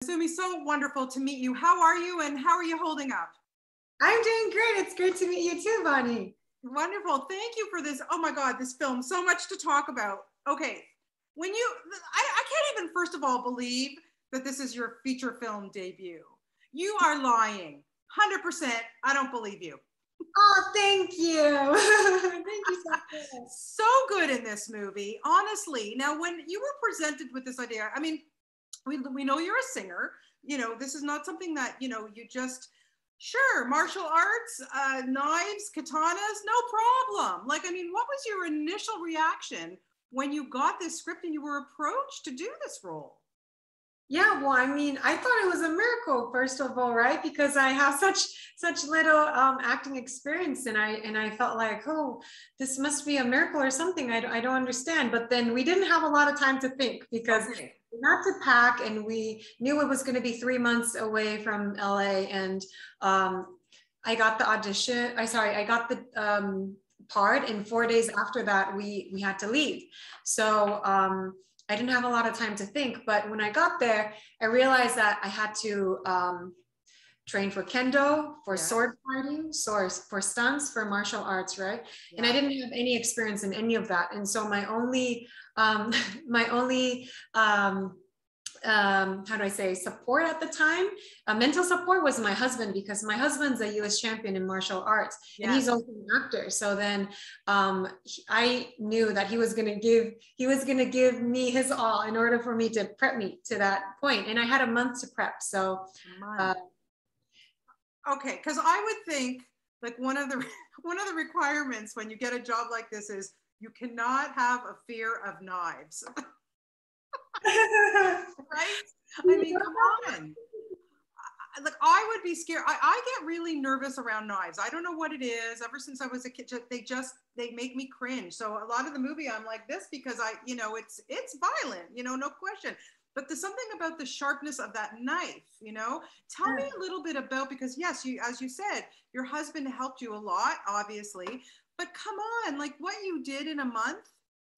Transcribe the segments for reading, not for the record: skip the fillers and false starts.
Masumi, so wonderful to meet you. How are you and how are you holding up? I'm doing great. It's great to meet you too, Bonnie. Wonderful. Thank you for this. Oh my God, this film, so much to talk about. Okay. I can't even, first of all, believe that this is your feature film debut. You are lying. 100%. I don't believe you. Oh, thank you. Thank you so much. So good in this movie, honestly. Now, when you were presented with this idea, I mean, we know you're a singer. This is not something that, you just, sure, martial arts, knives, katanas, no problem. Like, I mean, what was your initial reaction when you got this script and you were approached to do this role? Yeah, well, I mean, I thought it was a miracle, first of all, right? Because I have such little acting experience, and I felt like, oh, this must be a miracle or something. I don't understand. But then we didn't have a lot of time to think because we had to pack, and we knew it was going to be 3 months away from LA, and I got the audition. I got the part, and 4 days after that, we had to leave. So. I didn't have a lot of time to think, but when I got there, I realized that I had to train for kendo, for sword fighting, for stunts, for martial arts, right? Yeah. And I didn't have any experience in any of that. And so my only how do I say, support at the time, mental support, was my husband, because my husband's a US champion in martial arts, and he's also an actor. So then I knew that he was going to give me his all in order for me to prep me to that point. And I had a month to prep. So okay, because I would think like one of the requirements when you get a job like this is you cannot have a fear of knives. Right? I mean, come on. Like, I would be scared. I get really nervous around knives. I don't know what it is. Ever since I was a kid, they make me cringe. So a lot of the movie, I'm like this because it's violent, no question. But there's something about the sharpness of that knife, Tell me a little bit about, because yes, as you said, your husband helped you a lot, obviously. But come on, like what you did in a month,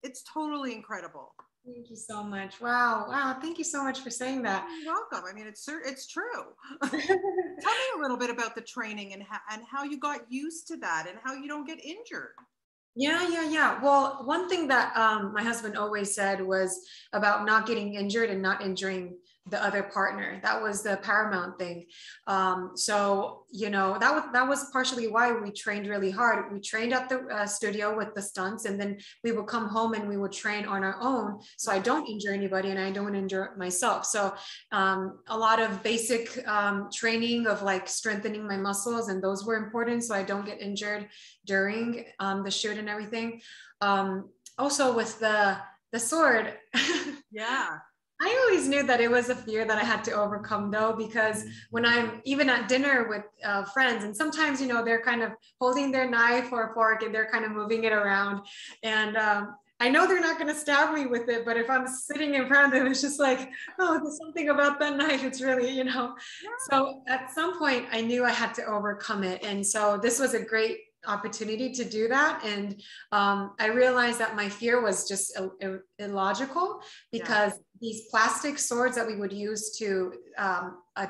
it's totally incredible. Thank you so much. Wow. Wow. Thank you so much for saying that. You're welcome. I mean, it's true. Tell me a little bit about the training and how you got used to that and how you don't get injured. Yeah. Well, one thing that my husband always said was about not getting injured and not injuring the other partner. That was the paramount thing. So, that was partially why we trained really hard. We trained at the studio with the stunts, and then we would come home and we would train on our own. So I don't injure anybody and I don't injure myself. So a lot of basic training of like strengthening my muscles, and those were important so I don't get injured during the shoot and everything. Also with the sword. Yeah. I always knew that it was a fear that I had to overcome, though, because when I'm even at dinner with friends, and sometimes, they're kind of holding their knife or fork and they're kind of moving it around. And I know they're not going to stab me with it, but if I'm sitting in front of them, it's just like, oh, there's something about that knife. It's really, Yeah. So at some point, I knew I had to overcome it. And so this was a great opportunity to do that. And I realized that my fear was just illogical, because these plastic swords that we would use to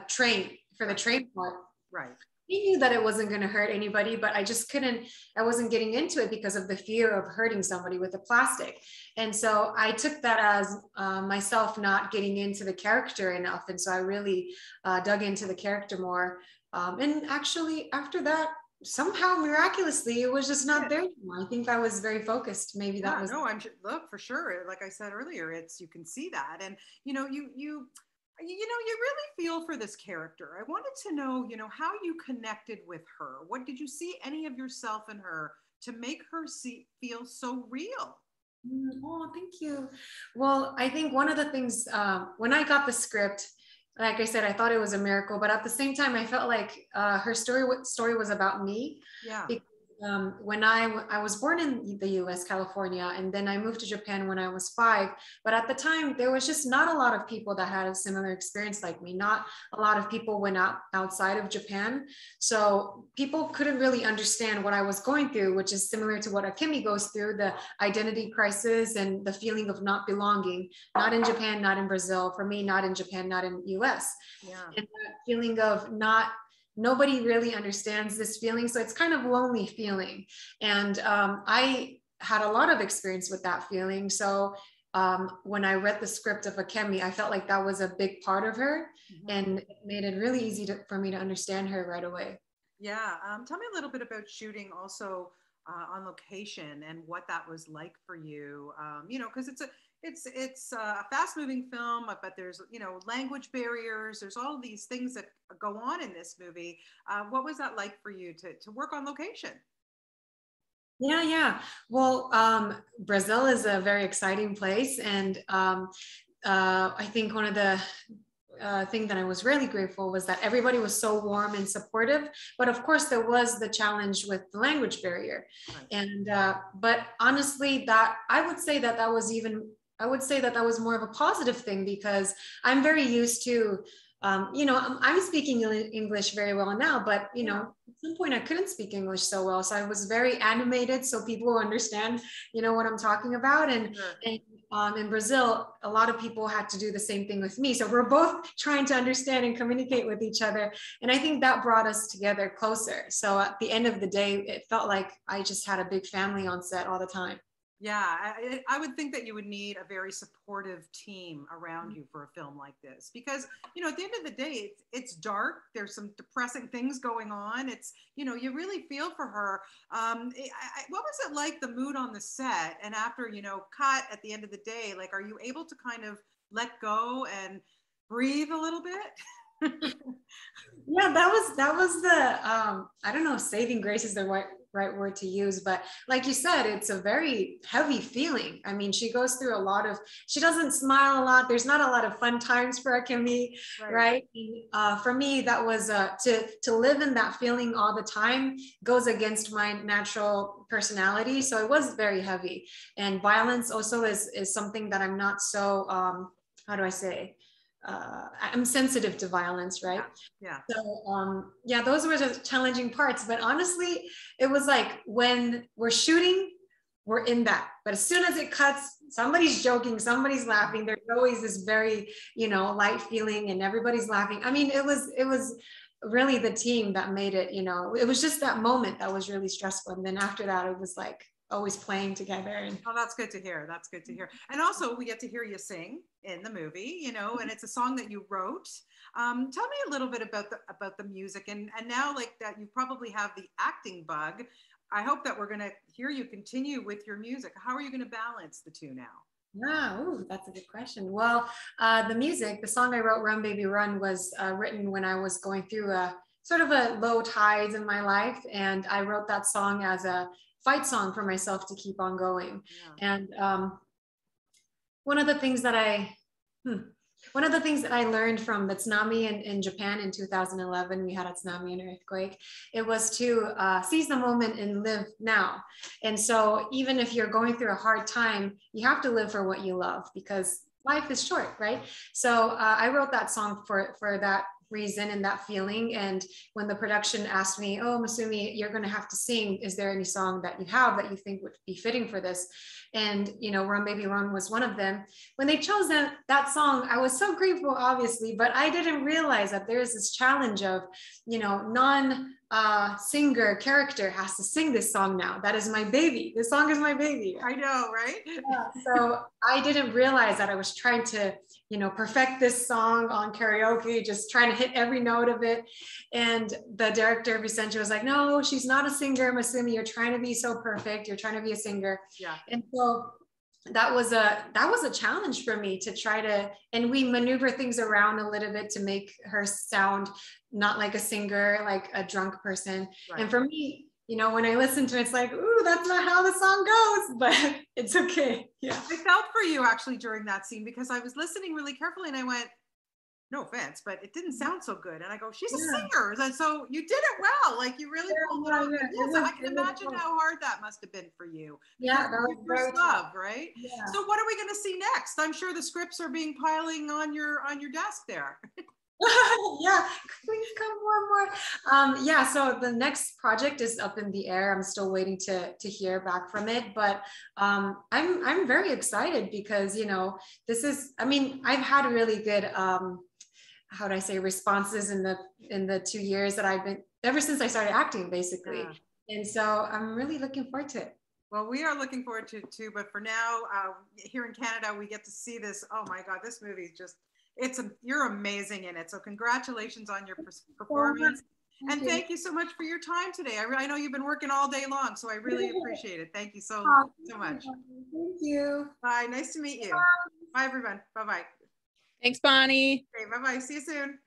train for the train part, right? We knew that it wasn't going to hurt anybody, but I just I wasn't getting into it because of the fear of hurting somebody with the plastic. And so I took that as myself not getting into the character enough. And so I really dug into the character more. And actually after that, somehow miraculously it was just not there anymore. I think I was very focused. Maybe that was. No, look, for sure, like I said earlier, you can see that. And you really feel for this character. I wanted to know, how you connected with her. What did you see any of yourself in her to make her feel so real? Oh, thank you. Well, I think one of the things when I got the script, like I said, I thought it was a miracle, but at the same time, I felt like her story was about me. Yeah. Because, when I was born in the US, California, and then I moved to Japan when I was 5. But at the time, there was just not a lot of people that had a similar experience like me. Not a lot of people went outside of Japan. So people couldn't really understand what I was going through, which is similar to what Akami goes through, the identity crisis and the feeling of not belonging, not in Japan, not in Brazil. For me, not in Japan, not in US. Yeah. And that feeling of nobody really understands this feeling. So it's kind of lonely feeling. And I had a lot of experience with that feeling. So when I read the script of Akemi, I felt like that was a big part of her, and it made it really easy for me to understand her right away. Yeah. Tell me a little bit about shooting also on location and what that was like for you. Because it's a fast moving film, but there's, language barriers. There's all these things that go on in this movie. What was that like for you to work on location? Yeah. Well, Brazil is a very exciting place. And I think one of the thing that I was really grateful was that everybody was so warm and supportive. But of course, there was the challenge with the language barrier. Right. And but honestly, I would say that that was more of a positive thing, because I'm very used to, I'm speaking English very well now, but at some point I couldn't speak English so well. So I was very animated, so people understand, what I'm talking about. And, sure. And in Brazil, a lot of people had to do the same thing with me. So we're both trying to understand and communicate with each other. And I think that brought us together closer. So at the end of the day, it felt like I just had a big family on set all the time. Yeah, I would think that you would need a very supportive team around you for a film like this, because, at the end of the day, it's dark. There's some depressing things going on. It's, you really feel for her. What was it like, the mood on the set? And after, cut at the end of the day, like, are you able to kind of let go and breathe a little bit? Yeah, that was the I don't know if saving grace is the right word to use, but like you said, it's a very heavy feeling. I mean, she goes through she doesn't smile a lot. There's not a lot of fun times for Akemi, right? For me, that was to live in that feeling all the time goes against my natural personality. So it was very heavy. And violence also is something that I'm not so how do I say? I'm sensitive to violence, right? Yeah. So those were the challenging parts. But honestly, it was like when we're shooting, we're in that. But as soon as it cuts, somebody's joking, somebody's laughing. There's always this very, light feeling, and everybody's laughing. I mean, it was really the team that made it. It was just that moment that was really stressful, and then after that, it was like always playing together. And that's good to hear. That's good to hear. And also, we get to hear you sing in the movie, and it's a song that you wrote. Tell me a little bit about the music, and now, like, that you probably have the acting bug. I hope that we're going to hear you continue with your music. How are you going to balance the two now? Ooh, that's a good question. Well, the song I wrote, Run Baby Run, was written when I was going through a sort of a low tides in my life. And I wrote that song as a fight song for myself to keep on going. Yeah. And one of the things that I learned from the tsunami in Japan in 2011, we had a tsunami and earthquake, it was to seize the moment and live now. And so even if you're going through a hard time, you have to live for what you love, because life is short, right? So I wrote that song for that reason and that feeling. And when the production asked me, oh, Masumi, you're going to have to sing, is there any song that you have that you think would be fitting for this? And, Run Baby Run was one of them. When they chose that song, I was so grateful, obviously, but I didn't realize that there's this challenge of, non-singer character has to sing this song now. That is my baby. This song is my baby. I know, right? Yeah, so I didn't realize that I was trying to, perfect this song on karaoke, just trying to hit every note of it. And the director, Vicente, was like, no, she's not a singer, Masumi. You're trying to be so perfect. You're trying to be a singer. Yeah. And so that was a challenge for me to try to, and we maneuver things around a little bit to make her sound not like a singer, like a drunk person. Right. And for me, when I listen to it, it's like, ooh, that's not how the song goes, but it's okay. Yeah. I felt for you actually during that scene, because I was listening really carefully and I went, no offense, but it didn't sound so good. And I go, she's a Yeah. singer. And so you did it well. Like you really pulled it off. And yes, I can imagine how hard that must have been for you. Yeah, Because that it's was your very first love, right? Yeah. So what are we going to see next? I'm sure the scripts are being piling on your desk there. Yeah, please come more. Yeah, so the next project is up in the air. I'm still waiting to hear back from it, but I'm very excited because this is, I mean, I've had really good how do I say, responses in the 2 years that I've been, ever since I started acting, basically. Yeah. And so I'm really looking forward to it. Well, we are looking forward to it too, but for now, here in Canada, we get to see this. Oh my God, this movie is just, you're amazing in it. So congratulations on your performance. Thank you so much for your time today. I know you've been working all day long, so I really appreciate it. Thank you so much. Thank you. Bye, nice to meet you. Bye everyone, bye-bye. Thanks, Bonnie. Okay, bye-bye, see you soon.